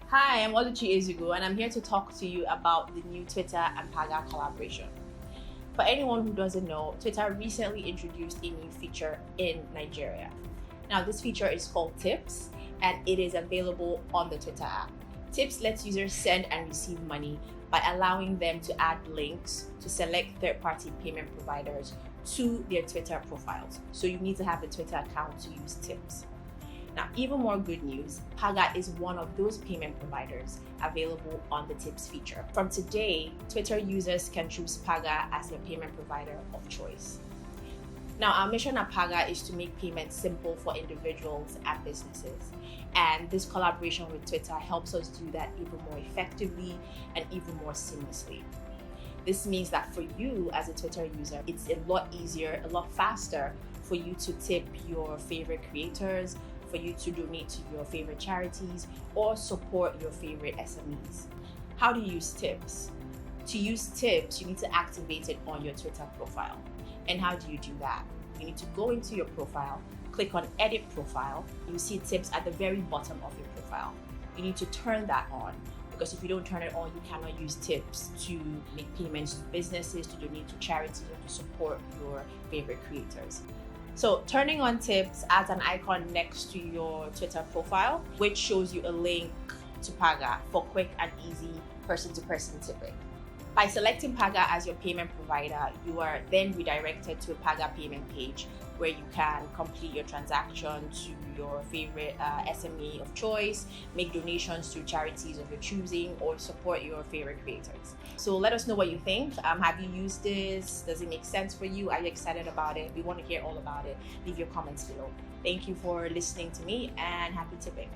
Hi, I'm Oluchi Ezugo, and I'm here to talk to you about the new Twitter and Paga collaboration. For anyone who doesn't know, Twitter recently introduced a new feature in Nigeria. Now, this feature is called Tips, and it is available on the Twitter app. Tips lets users send and receive money by allowing them to add links to select third-party payment providers to their Twitter profiles. So you need to have a Twitter account to use Tips. Now, even more good news, Paga is one of those payment providers available on the Tips feature. From today, Twitter users can choose Paga as their payment provider of choice. Now, our mission at Paga is to make payments simple for individuals and businesses. And this collaboration with Twitter helps us do that even more effectively and even more seamlessly. This means that for you as a Twitter user, it's a lot easier, a lot faster for you to tip your favorite creators, for you to donate to your favorite charities, or support your favorite SMEs. How to use Tips? To use Tips, you need to activate it on your Twitter profile. And how do you do that? You need to go into your profile, click on Edit Profile. You see Tips at the very bottom of your profile. You need to turn that on, because if you don't turn it on, you cannot use Tips to make payments to businesses, to donate to charities, or to support your favorite creators. So turning on Tips adds an icon next to your Twitter profile, which shows you a link to Paga for quick and easy person-to-person tipping. By selecting Paga as your payment provider, you are then redirected to a Paga payment page where you can complete your transaction to your favorite SME of choice, make donations to charities of your choosing, or support your favorite creators. So let us know what you think. Have you used this? Does it make sense for you? Are you excited about it? We want to hear all about it. Leave your comments below. Thank you for listening to me, and happy tipping.